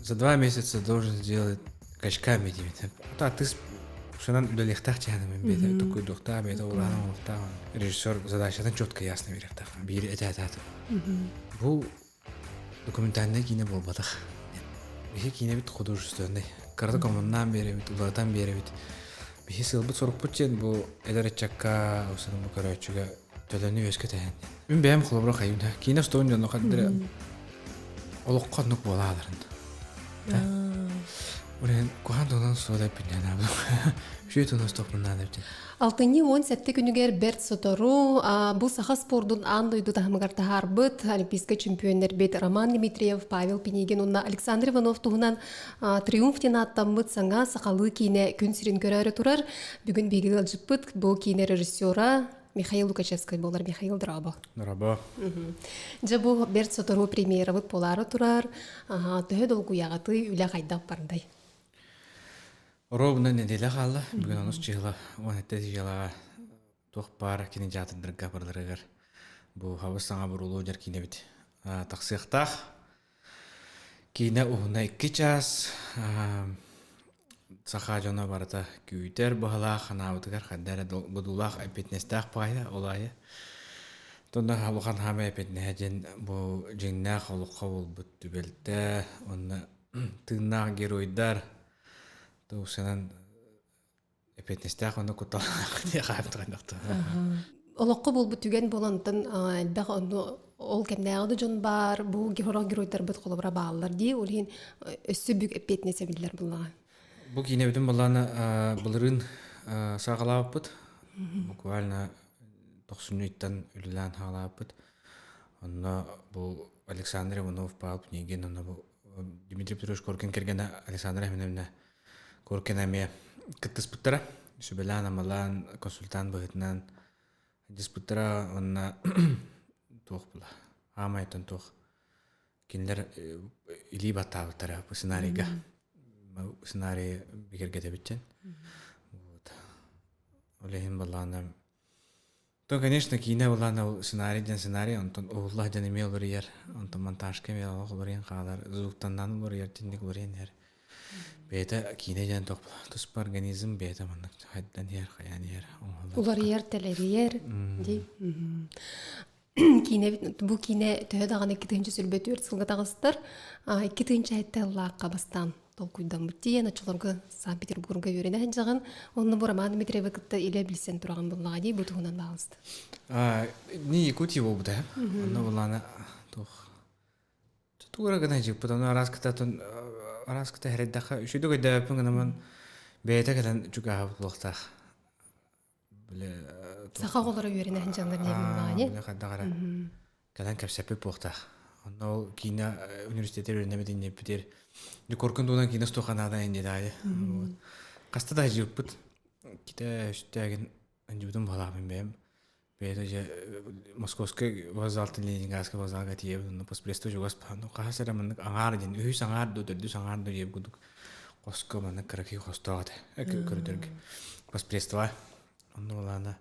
за 2 месяца должен сделать качками демет. Так ты шунан удалихтах чанам беде такой духта беде урана ухта. Режиссер задачадан четко ясно берехтах. Бири это. Бу документальный кино был батах. Бихи кино бит художественный. Карда комуннан бери бит, улатан бери бит. Бихи сылбыт соруп путчен бу эдеречакка усанын бу карачуга төлөнү өскөтен. Мен бәм хлобро хайында. Кино стоон жонно кадыр олоққа нук боладырын. Урен кухан тонан сода пинен абу. Шүйтон стопнан депти. Алтыны 17 күнүгер Берт Сотору бу саха спордун андойду тахмагар тахарбыт олимпийский чемпионнер бет Роман Дмитриев, Павел Пенегин, унна Александр Иванов тугунан триумфтен аттамбыт саңа сакалы кине күн сирин көрөрө турар. Бүгүн бегил алжыппыт бу кине режиссера Михаил Лукачевский болар, Михаил Драбо. Драбо. Же бу Берт Сотору премьера бут полары турар. Төһө долгу ягаты үле кайдап бардай. Ровно неделя қалды. Бүгін оныз чыгыла. Он етті жыла тоқ бар кені жатындырға барларығыр. Бұл хавыз саңа бұрулу жар кейіне бит. Тақсықтақ. Кейіне ұғына 2 час. Сақа жона барыта күйтер бұғылақ, қанауытығар қандары бұдулақ әпетнестақ пайда олайы. Тонда халуқан хаме әпетне әден бұл жеңнақ олыққа ол бұт түбелді. Оны тыңнақ геройдар. Тоусанан эпетнестах ону куталак дия каптыгандакты. Олоққа бол бүтүген болантын элбэх ол кемнәгыды жон бар, бу геройдар бут колобра баалар ди, олин өссө бүк эпетнесе билер буллага. Бу кине бүтүн баланы булырын сагалаппыт. Буквально 90-ныйттан үлелән халаппыт. Онна бу Александр Иванов, Павел Пенегин, онна бу Дмитрий Петрович Коркин кергенде Александр Ивановна Коркинаме кыттыспыттара. Сүбелан амалан консультант быгытынан диспыттара онна туох була. Амайтын туох. Кинлер или батавтара по сценарийга. Сценарий бигергете битчен. Вот. Олехин балана. То, конечно, кине балана сценарий, он Аллах жан имел лурияр, он монтажка имел луриян калар, звуктандан лурияр, тинник лурияр. Бета кине жан топ. Тус организм бета маннык хайдан яр, хаян яр. Улар яр, телер ди. Кине бу кине төһө даган 2-нче сүлбөт үрсүлгө тагыстыр. 2-нче айталлакка бастан толкуйдан битти, началарга Санкт-Петербурга йөренә җагын. Онны бу Роман Дмитриев кытта иле билсен турган буллага ди, бу тугунан багысты. Не Якутия болду. Онны буланы тох. Тура гына җип, потом раската хәрәдәхә үшүдө гыйда пыңнаман бәйтә кәлән чуга булыктах. Биле Саха голары йөренә җандар буллага ди. Биле хәддәгәр. Кәлән кәпсәпе булыктах. Онны кино университеты йөренә дип битер. Ди коркундудан кино стоханада инде дайы. Каста да җип бит. Китә үстәген анҗудым баламын бем. Бәйтә җә Московский вокзал Ленинградский вокзалга тиеп, ну поспресто жогас пану. Кахасара мен аңар дин, үһү саңар дөдү саңар дөйеп гудук. Коско мен караки хостат. Көрдөрг. Поспрество. Онны улана.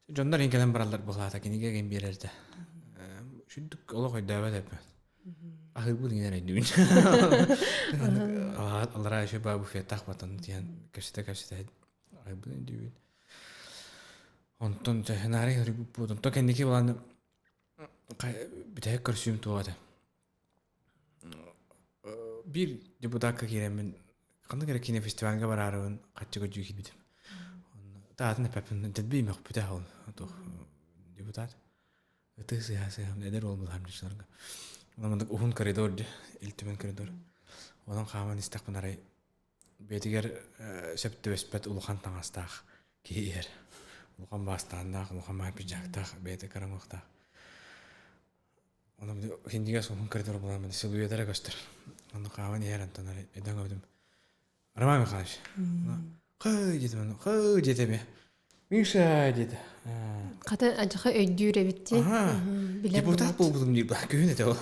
Жондар ингелен баралар булата киниге ген берерде. Шүдүк олой дәвә дип. Ахыр бу дигән инде. Аллара ишә бабу фетах ватан дигән кәшетә. Ахыр бу инде. Онтон сценарий рибу то кендики баланы битәк көрсүм туады. Бир депутатка киремен кандай керек кино фестивальга барарын качыгы жүгит битим. Таатын пепен дебим yok битә ул. То депутат. Это саясы недер ул булам дишләргә. Монда ухун коридор ди, илтемен коридор. Онан хаман истакманарай бетигер септебеспет улхан таңастак киер. Улхан бастандак, улхан мапижактак, бете карамактак. Онан хиндига ухун коридор булам, силуэттер göster. Онан хаман яран танары эдән өдüm. Роман Михайлович. Кай дидем. Миша диде. Ката ажыха өйдүрө битти. Депутат болдум дип көйнө дә ул.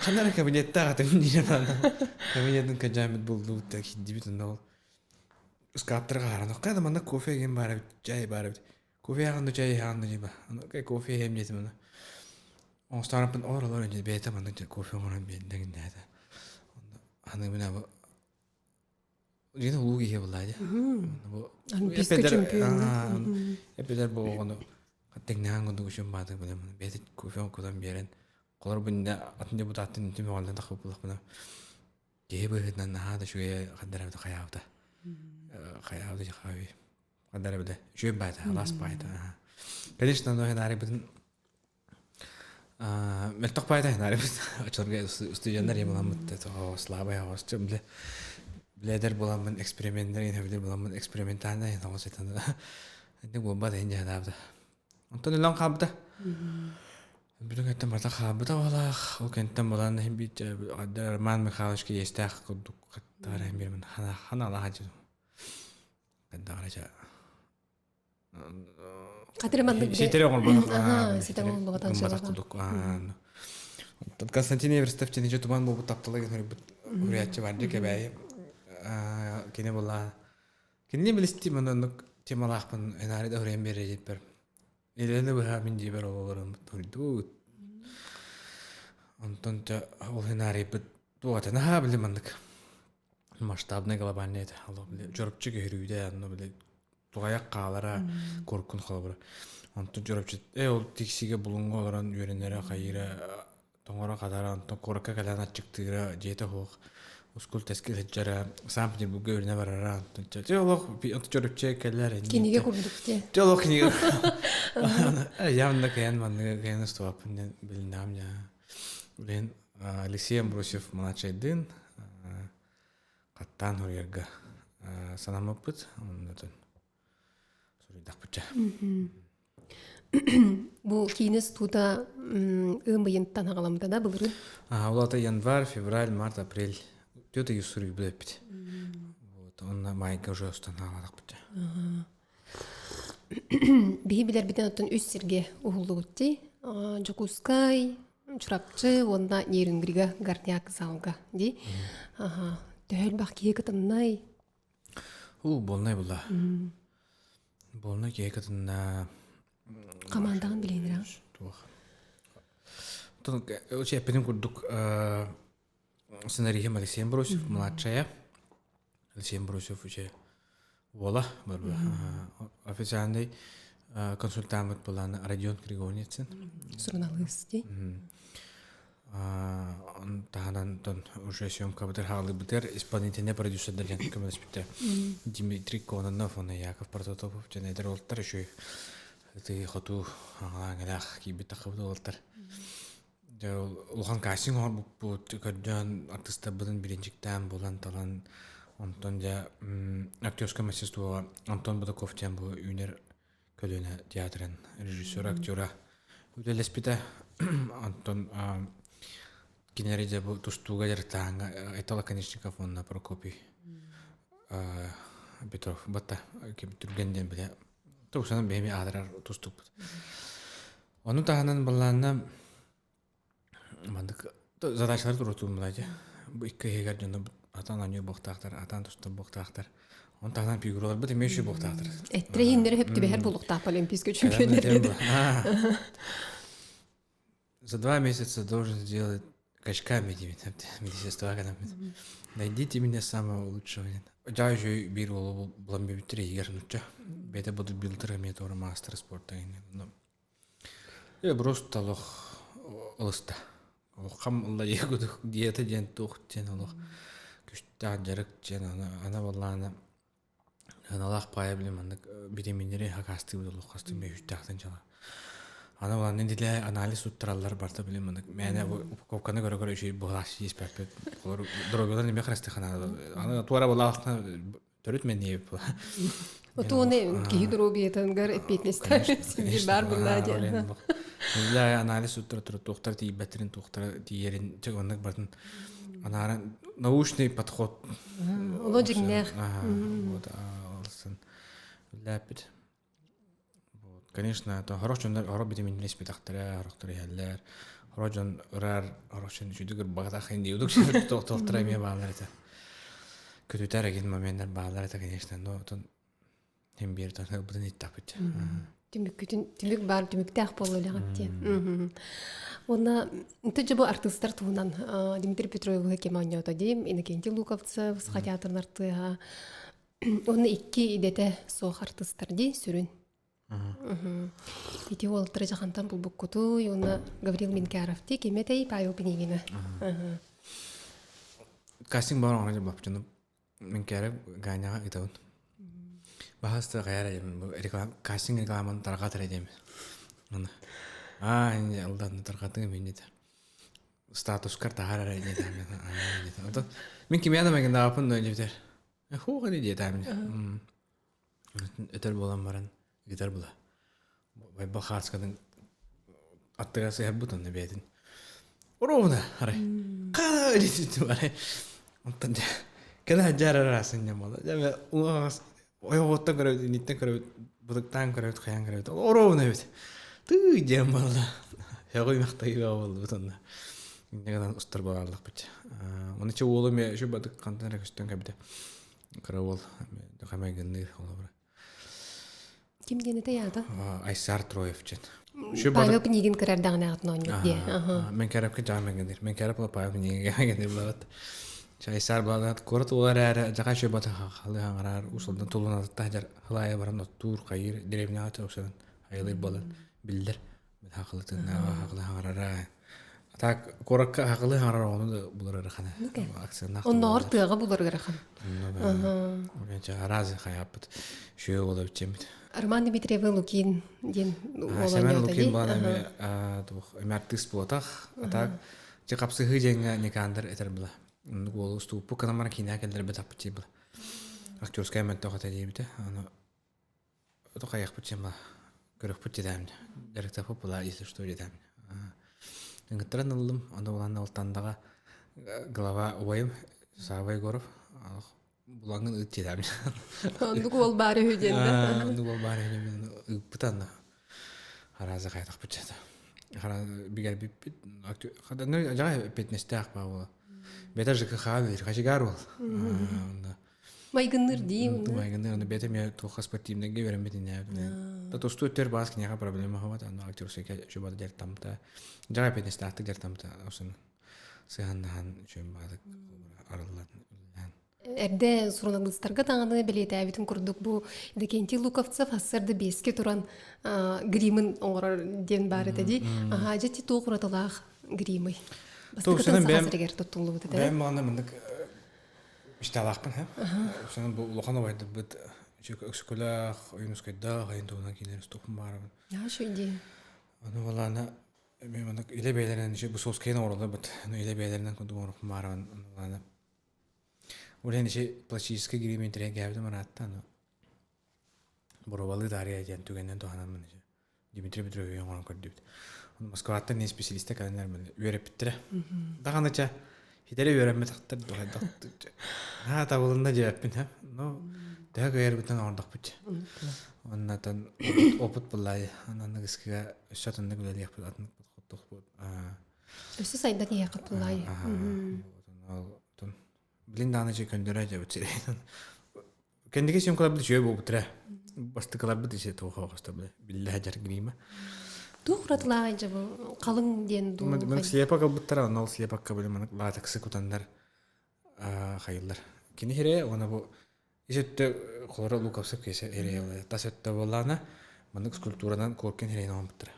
Кандай кабинетта атым дигән аны. Кабинеттин кәҗәмет булды да дибит ул. Скаптырга караны. Кайда мында кофе ген бар, чай бар. Кофе ягында чай ягында дип. Аны кай кофе ем дисем аны. Он старапын оралар инде бете мында кофе гына бендеген дә. аны мен абы жена улуги хе булайды. Бу Олимпийский чемпион. эпидер бу гону тегнан гонду гүшүн бады билем. Бети кофе кодан берен. Колор бунда атын депутаттын түмө алдан такып булак мына. Гебеден нада шуя кадара да хаявда. Хаявда жахави. Кадара да жөм бада, лас байда. Конечно, но хенари битин мелток байда хенари бит. Ачорга студенттер ямаламыт да слабая хостя биле. Биледер буламын эксперименттер инебилер буламын экспериментана хос этен. Энд бу бада инде хадабда. Онтон лан кабда. Бүгін әттен бата қабыда олақ, ол кенттен болан бит Роман Михайловичке естәқ құддық қаттары әмбермін. Хана алаға жеду. Қаддағыра жа... Қатырмандық... Сетері оғыл бұлақ. Сетері оғыл бұғатан бата құддық. Константин Эверстов тені жа туман бұл таптылы ген үрәтші барды кәбәйі. Кені бола... Кені білісті мұны темалақпын әнәрі да үрән бері жетпір. Елені бұға мен жебер оларым тұрды. Онтон ол хенари бұд туғатына ха білім андық. Масштабный глобальный еді. Жорапчы көрүйді, туғаяқ қалара коркун қалабыр. Онтон жорапчы, ол тексиге бұлыңғы оларан үйренері қайыры, тоңғыра қадара, онтон коракка кәлән атчықтыра, жеті хоқ. Ускул тескил хеджара Санкт-Петербургга өріне барара. Теолог жорапчы кәләр. Кенеге көрдік те. Теолог кенеге. Явно кәйін манныға кәйін ұстуапын білінам я. Блин, Алексей Амбросев младшайдын қаттан өрерге санамып бұд. Оннатын сұрыдақ бұтча. Бұл кейінес тута ұмайынттан ағаламда да бұлырын? Олата январь, февраль, март, апрель. Тёта юсуры біліп біт. Онна майга уже ұстан ағаладақ бұтча. Бейі білер бітен оттан үс серге ұғылды бұтты. Жокускай, чурапчы, онна нейрінгрига гардияк залға. Төхіл бақ кие кітіннай? Болнай бұла. Болнай кие кітінна... Қамандағын білейдір, Очень әппенің күрдік сценарийхем Алексей Амбросев, младшая. Алексей Амбросев уже вола. Официальный консультант был Родион Григорьевич. Журналист. Таханан уже съемка бутер халы бутер исполнительный продюсер дерген коммуниспите. Дмитрий Кононов, он Яков Прототопов, Дженейдер Олтер еще. Ты хоту ангелах кибита хабду Олтер. Улхан кастинг хор бу кырдан артиста бидин биринчиктен болан талан Антон да актерское мастерство Антон Будаков тем бу юнер көлөнө театрын режиссер актера Уделеспита Антон кинериде бу тустуга жертанга Айтала Конечников он на Прокопий Петров бата кем түргенден биле тусанан беми адрар туступ. Оны таханан балланна мандык задачалар турутум булайчы. Бу икки хегер жана атан аню боктактар, атан тусту боктактар. Он таханан фигуралар бу демеши боктактар. Тренер хеп тибер булукта олимпийский чемпионер. За 2 месяца должен сделать качками медицинского канала. Найдите меня самого лучшего. Я уже беру бламбитри егернуча. Бета буду билдерами этого мастера спорта. Я просто лох лоста. Хам Аллах ягуду диета ден тух ден Аллах. Күшта жарык ден ана баллана. Аллах паyaблем аны биреминери хакасты буду лохасты мештахтан жала. Ана баланы диле анализ уттаралар барта билем аны. Менә упаковканы көрө иши булаш испәп. Олар дрогалар неме храсты хана. Ана туара балахна төрөт мен не бу. Отоны гидробиятан гар эпетнестер синди бар булады. Да анализ уттар доктор ди бетерин доктор диерин чыгыннык бардын. Ана научный подход. Логикнер. Вот алсын. Лапит. Конечно, это хороший, но работа мне не спитахтера, хороший хеллер, хороший рар, хороший чудик багатах инди удук шеф доктор мне балар это. Көтүтөр эгин моменттер балар это, конечно, но тон хем бир тон бутун иттапыт. Түмүк бар, түмүктәк болулягат ден. Онна инте бу артисттар туунан Дмитрий Петрович Хакиманьота дим, Иннокентий Луковцев, Саха театрын артыга. Онна икки идете соох артисттар ди сүрүн. Ити олтыры жахантан бул буккуту, онна Гаврил Минкаров ди, кеметей Павел Пенигина. Кастинг бар оңа жабап жана мен кереп ганяга итабын. Бахаста гайра бу реклам кастинг рекламаны таргатыр edem. Аны. Инде алдан таргатыгы мен ите. Статус карта харара ите. Ото мен кимяда мен дапын да жибтер. Хуга ди тайм. Этер болам баран гитар була. Бай бахарскадын аттыгасы яббутун бедин. Уровна харай. Кара ди барай. Онтан кена жара расын ямала. Я ой отта көрөт, ниттен көрөт, будуктан көрөт, каян көрөт. Уровна бит. Ты демала. Я гой мактайга болду бутунда. Негеден устар барлык бит. Оны че улым я шу бадык кантан рекстен кабиде. Каравол дагамагынды олабра. Ким денете яда? Айсар Троевчен. Павел Пенигин кырардагына атнон ди. Мен кереп жамагынды. Мен кереп Павел Пенигин булат. Айсар балат корот олар жака шу бата халы хаңарар усулдан тулуна тажар халая баран тур кайыр деревня атыгын айлы балан билдер. Мен хакылытына хакылы хаңарара. Так коракка хакылы хаңарар оны булар хана. Акцияна. Онда артыга булар гырахан. Мен жа разы хаяпт. Шу олап чемит. Роман Дмитриев Лукин ден Семен Лукин бана артист болатах. Так же капсы хыженга никандыр этер була. Гол ступу канамара киня келдер бетапчи була. Актерская меттохата дебите. Аны то каяк пучема. Көрөк пучедам. Директор попула если что дедам. Ингтран алым, аны улан алтандага глава Уэйм Савай Горов. Булангын ыттедам. Гол бары хүденде. Гол бары хүденде. Путанна. Хараза кайтак пучета. Хара бигер биппит. Актер хада нö жага петнестак баа. Бетер же кахавир, хашигарул. Майгынныр ди. Майгынныр бетер мен тоха спортивныйга беремедин я. Да то что тер бас княга проблема хават, аны актер сөйке жобада жертамта. Жага петнестак жертамта. Осын сыгандан жөн бадык араллар. Эрде сурунагыстарга таңаны билете абитин курдук бу Иннокентий Луковцев ассырды беске туран гримын оңорор ден бар эди. Ажети тоокураталах гримы. Тоосунан бем туттулу бут эди. Бем мана мындык ишталакпын, Ошон бу лохана байды бут өксүкөлак оюнускайда кайындуна кинер стопун барабын. Я шуйди. Аны балана мен мындык иле бейлеринен бу соскейна оролду бут. Иле бейлеринен кунду орохун барабын. Аны Урен işe пластический гриментре geldi maratta no. Borovалы дарья ген түгеннен тоhanamın işe. Дмитрий Петрович яңган көрдү. Onu Москвада не специалисте каландар мен үйрөп биттире. Даганыча хитере үйрөнмө тактыр догайдактыр. Табылында жеппин, Но дага эрбитен ордак бит. Оннан опыт булай, анан кискиге шатында гөлөй япып атын коттук бу. Өсү сайда не якып булай. Блин, да, наче көндөрө жабыт. Кендиге сен кылабы жөө болуп тура. Басты кылабы десе тоого костабы. Билле жар грима. Тугратла жабы калың ден ду. Мен слепак албыттара, нол слепак кабылы мен латексы кутандар хайылдар. Кини хере она бу ишетте колора Луковцев кесе эре тасетте болана. Мен скульптурадан коркен херен албыттара.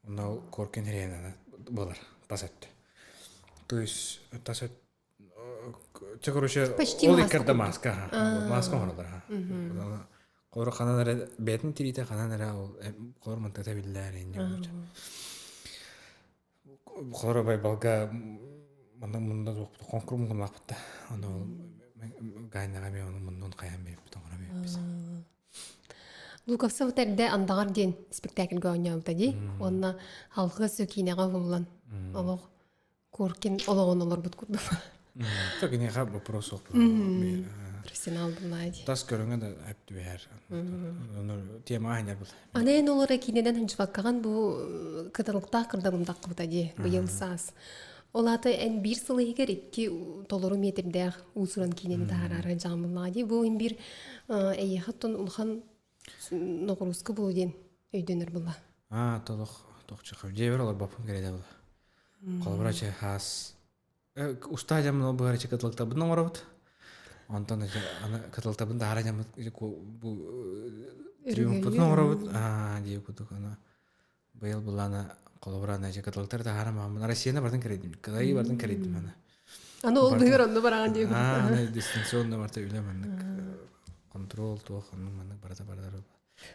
Она коркен херен болар тасетте. То есть тасет Короче, оликарда маска. Маска хорадыр. Колор каналары бетин тирите каналары колор мантата биллер инде. Колор бай балга мында конкурс мунлапты. Аны гайнага мен аны мундан каян берип тоңора берипбиз. Луковцев терде андагар ден спектакльга ойнабыта ди. Онна халкы сөкинега булган. Олог коркин ологонолор бут курду. Так не хаб вопросов. Профессионал булайди. Тас көрөнгө да аптыбер. Тема айнар бул. Анен олора кинеден хынчыбаккаган бу кытылыкта кырдагымдак кыбыта ди. Быйыл саас. Олаты эн бир сылы егер икки толору метрде усуран кинени таарары жамыллади. Бу эн бир эйхаттон улхан ногруска бул ден. өйдөнөр була. Тоқчықы. Жебір олар бапын кереде бұл. Қолбырачы хас. Устадиям но бұғарачы катылықта бұдың оңыра бұд. Онтан катылықта бұдың ара жамы бұл триумф бұдың оңыра бұд. Дейіп бұдық. Бұйыл бұланы қолбыраны катылықтар да ара мамын. Россияна бардың кередім. Кадайы бардың кередім. Аны ол дыгыр онды бараған дейіп. Аны дистанционно барда үйлі мәнік. Контрол туақ оның мәнік барда.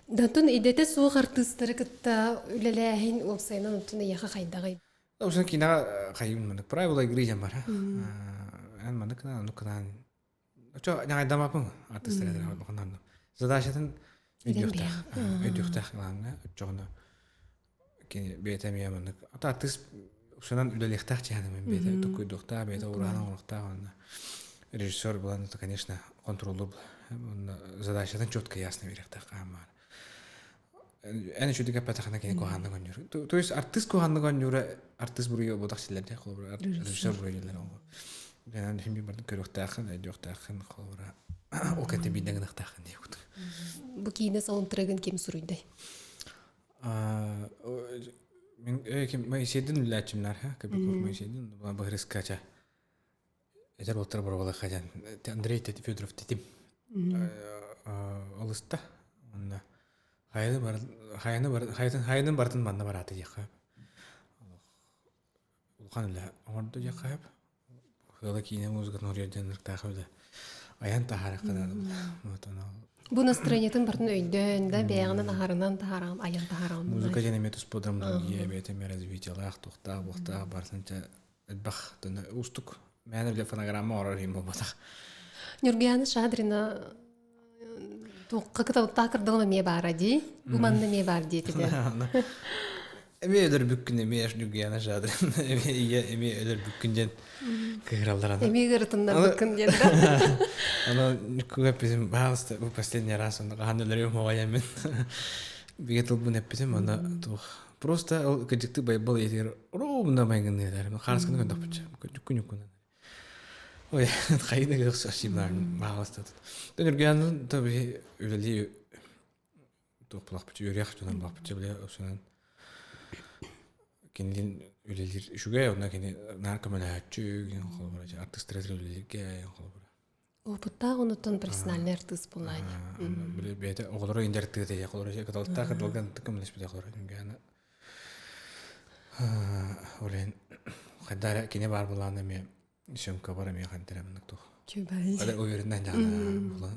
Дантун идете суық артыстары кытта үлеләһин олсайнан утуна яха хайдагай. Усан кинага хайын мәнік. Правила игры жам бар. Ан мәнік ну кынан. Очо нягай дамапын артыстары да бақындан. Задачатын өйдюқтақ лаңга. Очоғына кені бейтемия мәнік. Ата артыст усанан үлелектақ жаны мен бейте. Тукуйдуқтақ, бейте ураның оңықтақ. Режиссер был, это, конечно, контролер. Задача четко ясно верхтах. Әне шуды капатахана кене коханны гонюр. То есть артист коханны гонюр, артист бурую бодах силерде холбур, режиссер бурую лер ол. Жанан фильми бардын көрөктахын, өйдөктахын холбур. Ол кете биден гыктахын деп. Бу кийине саундтрегин кем суруйдай? Мен кем майседин лачымнар, кабиков майседин, бу рискача. Эдер болтар борбала хаҗан. Андрей Федоров тетим. Алыста. Онда хайны бартын манна бараты яка. Улхан ла орды яка. Хыла кине музыка нурьядан тахылда. Аян тахара кадар. Бу настроениятын бартын өйдөн да бәягынан аһарынан тахарам, аян тахарам. Музыка және метус подрамдан ебете развитие лах тухта бухта барсынча бах тына устук. Мен для фонограмма орарым болбатак. Нургияны Шадрина туққа кыталтакырдылма ме бара ди. Бу манна ме бар дейтиде. Эме өлөр бүккүн эме Нургияны Шадрин. Эме өлөр бүккүнден кыгыралдар ана. Эме гыртындан бүккүнден да. Ана күгө bizim баалысты бу последний раз он хан өлөрүм оямен. Бигетил бу неппесем ана тух. Просто кыжыкты байбал етер ровно майгын едер. Харскын көндөп бача. Күнүкүн. Ой, хайна гыгыс ашимар баалысты. Нургияны таби үлели топлак бача үряк жонан бак бача биле ошонан кендин үлелер шуга онда кене наркоманачы холбора артисттер үлелерге холбора. Опытта онутон профессиональный артист булай. Биле бете оголор индиректте де холбора каталта каталган тыкымлеш бите холбора Нургияны. Олен хадара кене бар буланы ме Шөмка бара мен хантерамның тух. Чүбай. Алар ойырынан жана.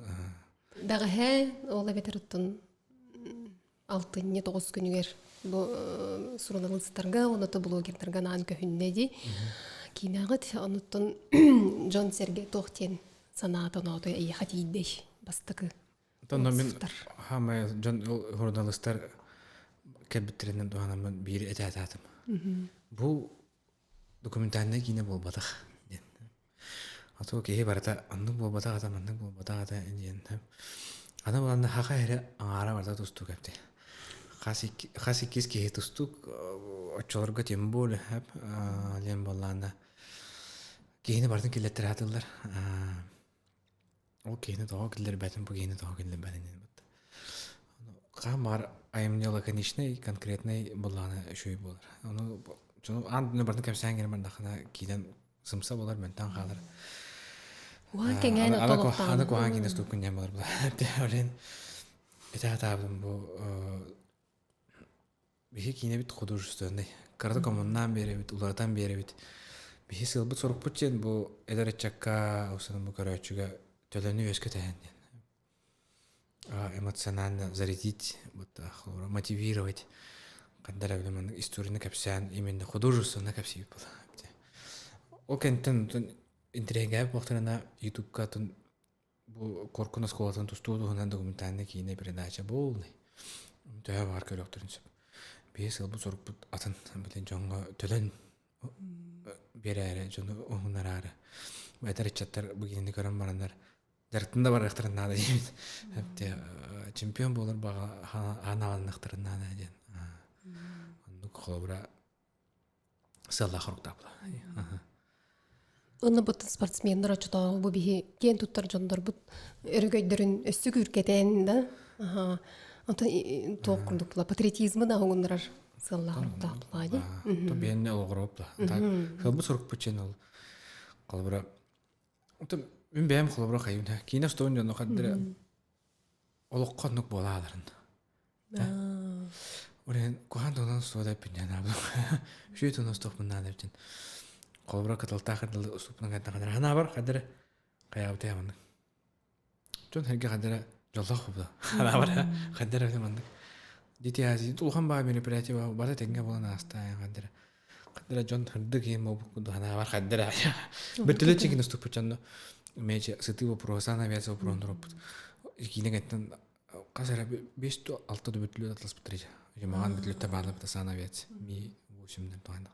Дагы хэ ола бетеруттун 6-9 күнүгер бу сурналыстарга, оното блогердарга нан көһүннеди. Кинагыт онуттун Джон Сергей Тохтен санаатын ото хатиддей бастыкы. Тонно мен хама Джон журналисттар кебиттеринен дуанамын бири этататым. Бу документальный кино болбатак. Ато кеһи барата анны болбатак ата манны болбатак ата индиен. Ана буланна хака эре аңара барда тустук эпти. Хаси кис кеһи тустук очолорго тем боле хеп лем боллана. Кеһини бардын киллеттер атылар. О кеһини тоо киллер бәтин бу кеһини тоо киллер бәтин. Камар айымнела конечный конкретный боллана шуй болар. Аны чону андны бардын кепсәнгер мандахана киден сымса болар мен таң калыр. Уан кеңен отолуктан. Аны кохан кинес тукун нем болар була. Олен это табым бу бихи кине бит художественный. Карда комуннан бери бит, улардан бери бит. Бихи сылбыт сорук бутчен бу эдеречакка усан бу карачуга төлөнү өскөтен. Эмоционально зарядить, вот мотивировать. Когда мы историю накопсян, именно художественно накопсить было. Окентен интрига повторена YouTube катун бу коркуна сколатын тустуду ханан документальный кине передача болны. Тая бар көрөктөрүнсүп. Бес ыл бу сорупут атын билен жонго төлөн берере жону оңнарары. Байтар чаттар бу кинени көрөн барандар. Дәртінде бар ақтарынады дейміз. Чемпион болыр баға аналанықтарынады дейін. Оны қолыбыра сылла құрықтапла. Оны бұттын спортсмендер очыта бұл бігі кен тұттар жондар бұт өргөйдерін өссі күркетен да. Онтон тоқ курдук була патриотизмы да оңундар сыллар тахлади. То бенне олгоропла. Та хылбы сорук пучен ол. Колбра. То мен бәм колбра кайын. Кине стоон жоно каддыр. Олокконук болаларын. Орен кухан донон сода пинен абы. Шүйтон стопмунан дептен. Колбра каталта кадыл стопнан кадыр. Хана бар кадыр. Каябыты яманы. Жон херге кадыр жолдох бу. Хана бар кадыр яманы. Дити ази тулхан ба мероприятие бара тенге болан аста кадыр. Кадыр жон хырды кийин мобук хана бар кадыр. Бертеле чекин стопчан. Мече сытыбы профессионал авиация прондроп. Кинегеттен казара 5-6 бүтлү атлас битрежа. Маған бүтлүтте барлап та сан авиация. Ми 8-ден тоғанда.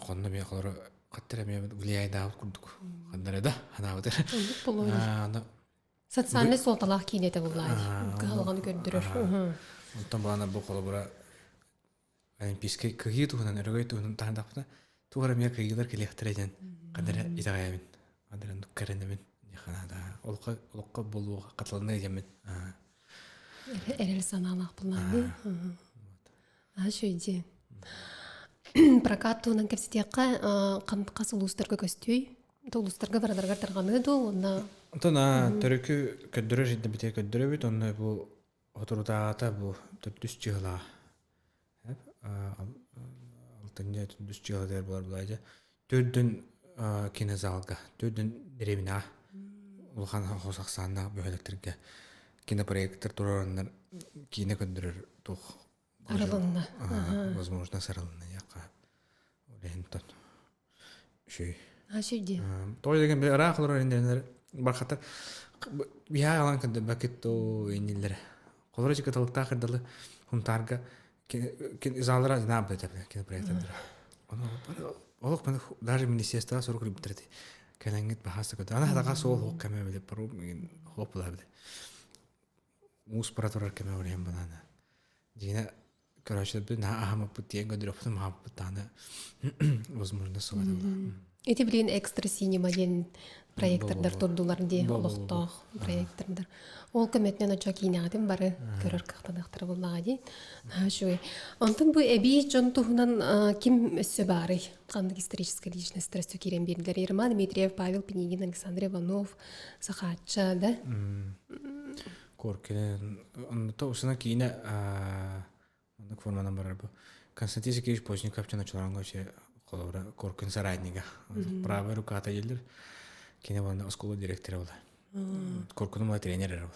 Қонды мен қалары қаттыра мен влияйда алып күрдік. Қандары да, ана бұдыр. Социальный солталақ кейнеті бұлай. Қалғаны көрдірір. Оттан бағана бұл қолы бұра олимпийский күйі туғынан, өргөй туғынан тағындақпына туғара мен күйгілер келектірейден қандары итағайабын. Қандары нүккәрінімін. Олыққа болуға қатылыны едемін. Әрел саналақ бұлай. Шөйде. Прокат туынан кәпсетеққа қандыққа сұлуыстарға көстүй. Тұлыстарға барадарға тарғаны еді, онна... Онтана түрікі көддірі жинді бітер көддірі біт, онна бұл отырудағата бұл түрдіс жығыла. Алтынне түрдіс жығыла дәр болар бұлайды. Түрдің кинозалға, түрдің деревина. Улхан хосақсанна бөхеліктерге кинопроекттер тұрарындар кино көндірір тұқ. Арылынна. Возможно, сарылынна яққа. Олейінтон. Шүй. Шүйде. Той деген бір ара қылыр өндеріндер барқаттар. Бия алан көнді бәкетті өйнелері. Қолыры жеке талықта қырдылы құмтарға залыра жинап бәтәпіне кинопроекттер. Олық мен даже министерства сұрық рүбітірді. Кәләңгет бахасы көді. Ана хатаға сол хоқ кәме біліп бару хоқ бұла білі. Мус паратурар кәме олайын бұланы. Дегені көрәшіліп білі на ахамап бұт дейін көдір өпті мағап бұттаны возможно солады бұла. Эти блин экстра синема ден проектордар турдулар де олықтақ проектордар. Ол көметнен оча кейнағаден бары көрір қақтадақтыры болаға дейін. Онтын бұл әбей жон тұғынан кім өссі бары? Қандық историческая личность өссі керен берділер. Ерман Дмитриев, Павел Пенегин, Александр Иванов, Сахатча, да? Коркелен. Онда ұсына кейіне ондық форманан барар бұл. Константин Сергеевич Позников чана чуларан көше қолауыра Коркин Сарайнига. Правая рука ата елдер. Кейіне боланда осколы директоры болды. Коркунun мой тренері болды.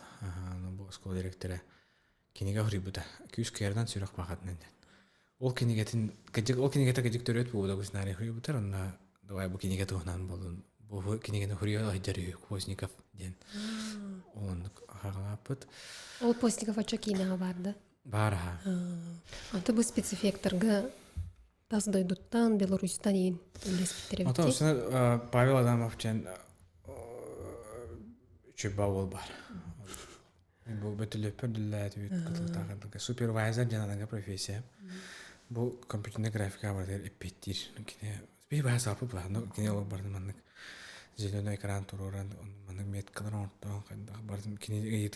Бұл осколы директоры кейінеге хүрі бұда. 200 кәрден сүйрек бақатынан. Ол кейінегетін кәжік төрет бұл да күсінәрі хүрі бұдар. Онда давай бұл кейінеге тұғынан болын. Бұл кейінегені хүрі өйдері Позников ден. Ондық ағалап бұд. Ол Позников оча кейінеға барды? Барға. Анты бұл спецэффекторға тас дойдуттан, Беларусьтан ең үлес бітірі бітті? Осыны Павел Адамов чен чөбба ол бар. Бұл бөтілі пөрділі әтібет супервайзер жанаданға профессия. Бұл компьютерный графика бардыр, эппеттер. Бей бай сапы бұла, кене ол барды манның зеленый экран тұроран, манның меткалар орттан, бардым кене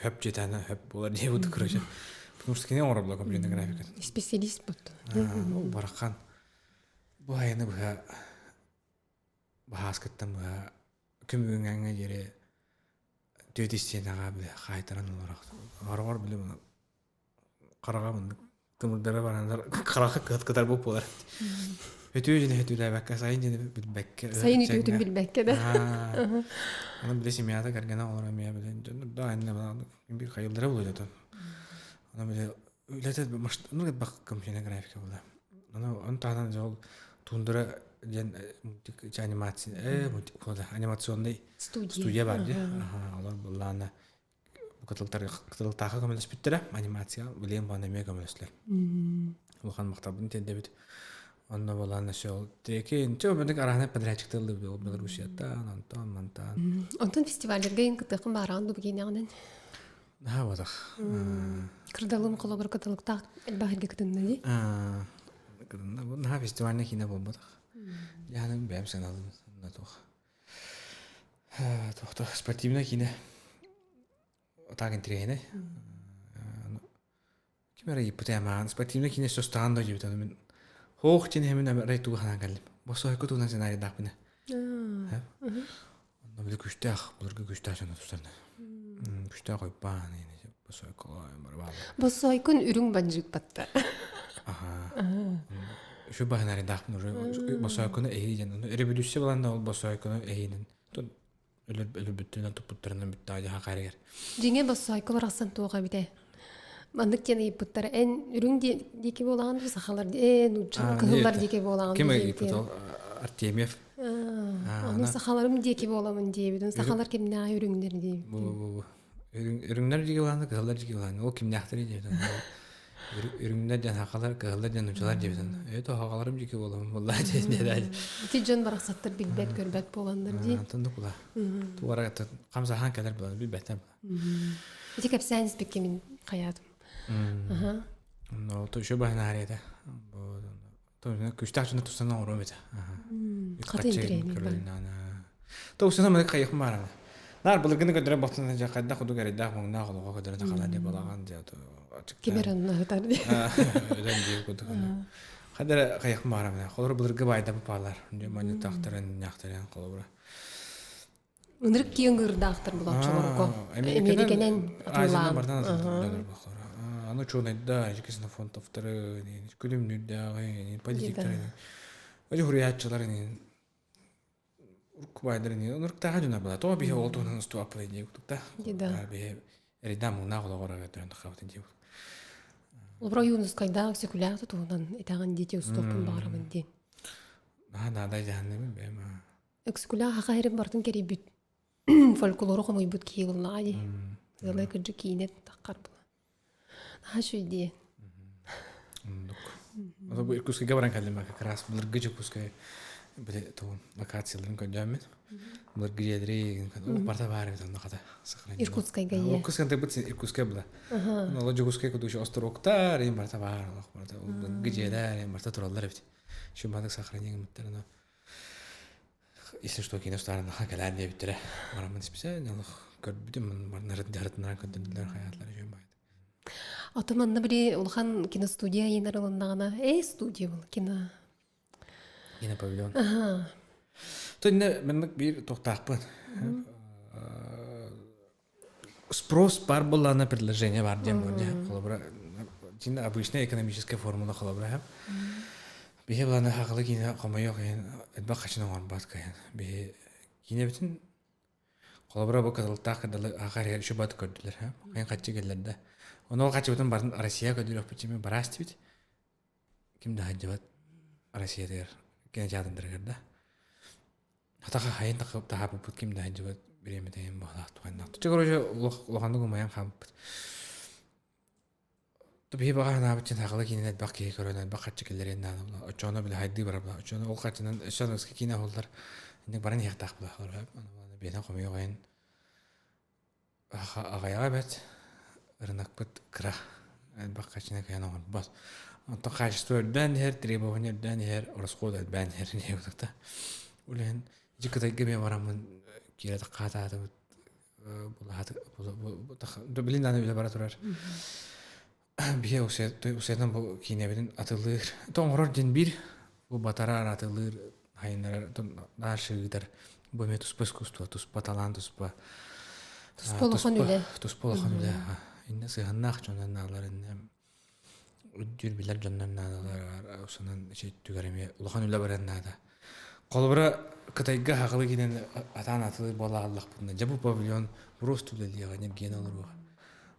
хөп жетәні хөп болар дей бұды көрөші. Потому что кене оңыр бұла компьютерный графика. Специалист бұды. Ол бараққан. Бұл айыны бұға аскыттан бұға күмігін әңі жері дөт істен аға біле қайтаран оларақ. Ары-ар біле бұны қараға бұны тымырдары барандар қарақы қыт-қытар болып болар. Өтіу жіне өтілі бәкке, сайын жіне білбәкке. Сайын өтіу білбәкке, да? Оны біле семьяда кәргені олар әмея біле. Да, әніне бұна бір қайылдары бұл өйлетін. Оны біле өйлетет бұл бақ компьютерный графика бұла. Оны тағынан жол туындыры анимационный студия бар де. Олар бұланы қытылтағы көмелес біттірі, анимация білең бағына мега көмелеслер. Олған мақтабын тенде біт. Онда бұланы сол трекен. Өмірдік арағына подрядчиктылды бұл Беларусияттан, Антон. Онтан фестивалерге ең күттіқін барағанды бұгейін ағынан? Да, бодақ. Кырдалым қолы бір қытылықта әлбағырге күтінді де? Наға фестиваліне кейіне бұл бодақ. Яным бәм саналым. Тоқты спортивна кейіне. отагийн тренер. Кимера ипотемаан спортивный кинес стандо живтан мен хоохтин хэмэн амрайтуу хаангал. Босоо хэкут унаа сценарий даапна. Намд күштээх бүргэ күштэй шанаа тусарна. Күштэй гой баа нэг босоо коо марваа. Босойкун үрүн банжиг батта. Şu bahanarı dağın bosakını eğilen. Revülüsü olan da bosakını eğilen. Ölür bütünden toputlarından bitti acı hakarıger. Жеңе босойко барасан туга бите. Мандык жана ипуттар эн үрүң дики болган сахалар эн учан кыллар дики болган. Ким ипутал Артемьев. Аны сахаларым дики боламын дейбидин. Сахалар кимне үрүңдер дейбид. Bu ürünler diye olan, kızlar diye olan. O kim nehtiri diye. Ürünler diye hakalar, kızlar diye uçalar diye. Evet o hakalarım diye olamam. Vallahi diye. Тижон бараксаттар билбет көрбөт болгондор ди. Tanıdık ula. Tuvara kamsa han kadar bulan bir betem. Ити капсанис бекемин каядым. No to şu bahane hariyede. Bu to ne küçük çocuk tutsana orum ete. Katın treni. To usana mı kayık mı arama? Nar bulurken götüre baktığında jakada kudu geride akmağın ne kadar kadar da kalan diye balagan diye to açık. Киберан нахтар ди. Öden diye kudu. Kadar kayık mı arama? Kolor bulurken bayda bu parlar. Diye mani tahtaren yaktaran kolora. Ынырык кийин кырдаактар булачыларго. Американен Азиядан бардан азиядан бахара. Аны чонайда жекесин фонтовтары, күлүмнүдагы, политиктер. Өжө хуриятчылар эни уркубайдыр эни ынырыктага жана бала. То бие олтунун стуап эни кутта. Бие эридам нагылы горага төрөндө кабатын деп. Лбро юнус кайда секулярты туунан этаган дите устопун багарамын ди. Да жаным бема. Экскуля хакайрым бартын керибит. Фольклору комой бут кийылнаади. Ялай кыжы кийнет таккар була. Хашу идея. Это будет куски габран калима как раз блыргыжы куски били то локацияларын көндәмен. Блыргыжедри парта бар бит анда ката сохранение. Иркутская гае. Иркутская да бит Иркутская була. Но лоджикуская кудуш островокта рим парта бар. Парта блыргыжедер парта тураллар бит. Şu balık сохранение муттерна. Если что кино старан хакалар дип битере. Марамын диспесе, нелох көрбүдүм мен нарыдын көндүлөр хаятлар жөн байт. Атаманна били улхан киностудия енарылындагана. Студия бул кино. Кино павильон. То мен бир токтакпын. Спрос бар булана предложение бар дем болду. Колобра. Жинде обычная экономическая формула колобра. Бие булана хакылы кино комой жок ен. Эдба качына бар баткаян. Бие кино бүтүн колобра бу кызылтак далы агар шу бат көрдүлөр, ха. Мен качы келдерде. Оны качыбытын барын Россия көдүлөп бичиме барасты бит. Кимде хаҗыбат Россиядер кинотеатрдыр да. Хатака хайын такып тахап бут кимде хаҗыбат биремеден баглак туганда. Чыгырыжы улгандыгы маян хам. То бие багана битен хагылы кинет бакки көрөнөт бакачы келдерен наны. Очоно биле хайды бар бла. Очоно ол качынан шанский кино холдар. Инде барын яктак бла. Аны бена комой гайын. Агая бет рынок бит кра. Бакачына каян он бас. Anta качество дан хер требования дан хер расходы дан хер не вот это. Улен жиката геме барамын кирет катады булат да билин аны биле бара турар. Бие усетен бу кинебин атылыр. Тоңгорор ден бир бу батарар атылыр хайнар дашыдыр. Бу метус пескусту тус паталантус па. Сполохон үле. Тус полохон үле. Инде сыгыннак жонан наларын Үддүр билер жаннан надалар усанан түгәреме улахан үле баран нада. Колбара кытайга хагылы кенен атан атылы балалык бунда. Жабу павильон просто үлелига нерген алыр.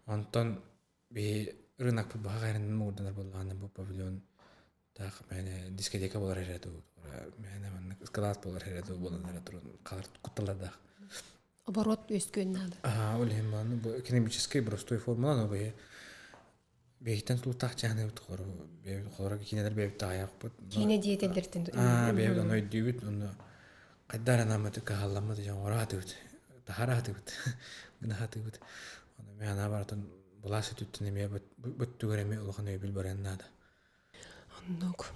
Антон бе рынок багарын мурданар болганы бу павильон так мене дискотека болар эреду. Мене мен эскалат болар эреду боландар турун калар кутталарда. Оборот өскөн нада. Улем баны бу экономический простой формула, но бе бейтен тултак жаны утқор бе хорог кинелер бе таяк бут Кине диетелдертен. бе оной дүйүт ону кайдар наматы каалламады жан ораты бут тахараты бут гнахаты бут аны мен ана бартын буласы түттүн эме бут түгөреме улган өй бил бараннада Аннок.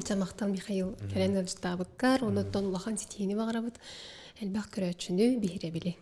Тамактан Михаил Календер штабыккар, онотон улахан ситини багарабыт. Элбак көрөчүнү бире биле.